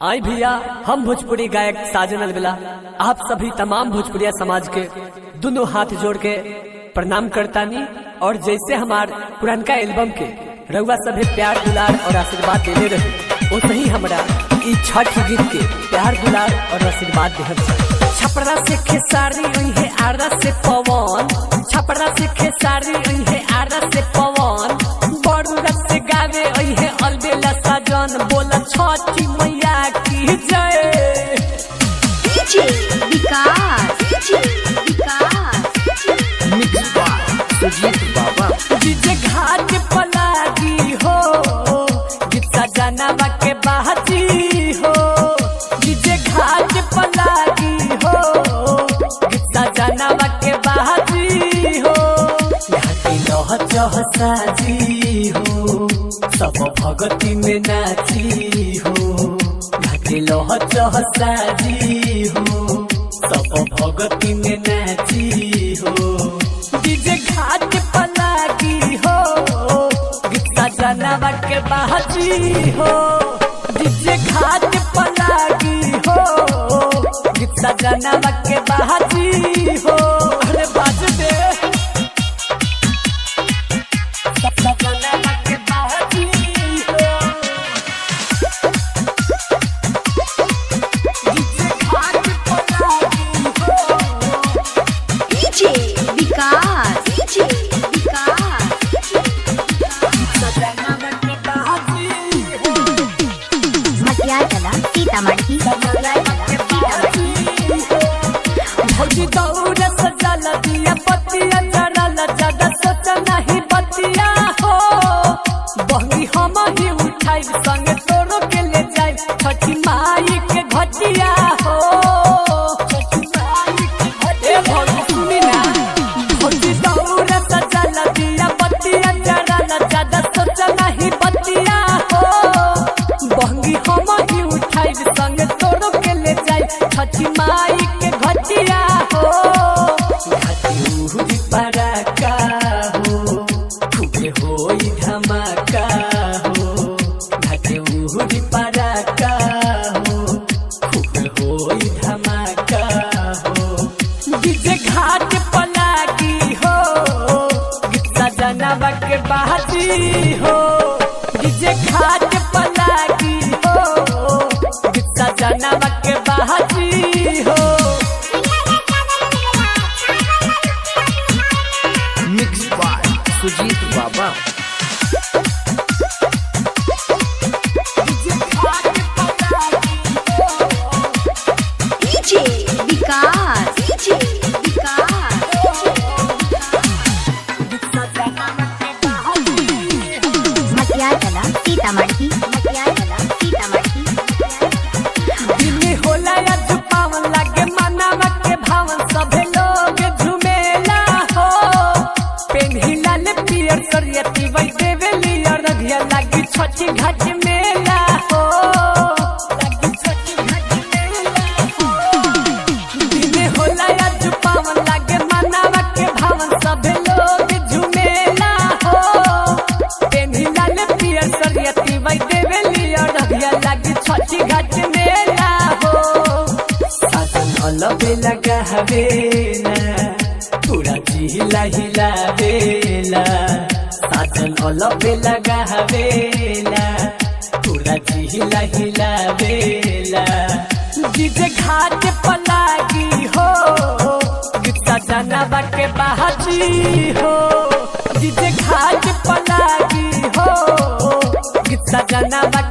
आई भैया, हम भोजपुरी गायक साजन अलबेला आप सभी तमाम भोजपुरिया समाज के दोनों हाथ जोड़ के प्रणाम करतानी। और जैसे हमार पुरानका एल्बम के रउआ सभी प्यार दुलार और आशीर्वाद देने रहे, वैसे ही हमरा ई छठ गीत के प्यार दुलार और आशीर्वाद देहब। छपरा से खेसारी है आरा से पवन, छपरा से खेसारी है आरा से पवन, बड़ूरा से गावे है अलबेला साजन। बोला छठी मैया की जय। DJ Vikas, DJ Vikas, mix by Sujeet Baba. DJ घाट पलागी हो, गीत सजनवा के बाजी हो। डीजे घाट पलागी हो, गीत सजनवा के बाजी हो। यहाँ की लह चह साजी हो, सब भगती में नाची हो। यहाँ की लह चह साजी हो, सब भगती में नाची हो। डीजे घाट पलागी हो, गीत सजनवा के बाजी हो। डीजे घाट पलागी हो, गीत सजनवा के बाजी हो। अरे बाज दे सजनवा के बाजी हो। डीजे घाट पलागी हो, डीजे विकास, डीजे विकास, सजनवा के बाजी हो। मटियाला सीतामढ़ी, मटियाला सीतामढ़ी। भौजी दौड़ सजल दिया पतिया जड़ल, ज्यादा सोच नहीं बतिया हो। बहनी हम ही उठाई संगे तोरो के ले जाई, छठी माई के घटिया हो। छठी माई के घटिया भौजी सुनी ना। भौजी दौड़ सजल दिया पतिया जड़ल, ज्यादा सोच नहीं बतिया हो। बहनी हम ही उठाई संगे तोरो के ले जाई, छठी माई के घटिया हो। घाटी उहुरी पराका हो, खूबे होई धमाका हो। घाटी उहुरी पराका हो, खूबे होई धमाका हो। डीजे घाट पलागी हो, गीत सजनवा के बाजी हो। डीजे घाट पलागी हो, गीत सजनवा के बाजी हो। Mix by Sujeet Baba. DJ घाट पलागी हो, डीजे विकास, डीजे विकास, गीत सजनवा के बाजी हो। मटियाला सीतामढ़ी, मटियाला सीतामढ़ी। दिल्ली होला या झुपावन लागे मनवा के भावन, सभे लोग झुमेला हो। पेन्हिला ले पियर करियती वै देवेली रघिया, लागी छठी घाट मेला हो। लागी छठी घाट मेला हो। दिल्ली होला या झुपावन लागे मनवा के भावन, सभे लोग झुमेला हो। पेन्हिला ले पियर करियती वै देवेली रघिया, लागी छठी घाट मेला हो। साजन अलबेला गहवेला, पूरा जिला हिलावेला। साजन अलबेला गहवेला, पूरा जिला हिलावेला। डीजे घाट पलागी हो, गीत सजनवा के बाजी हो। डीजे घाट पलागी हो, गीत सजनवा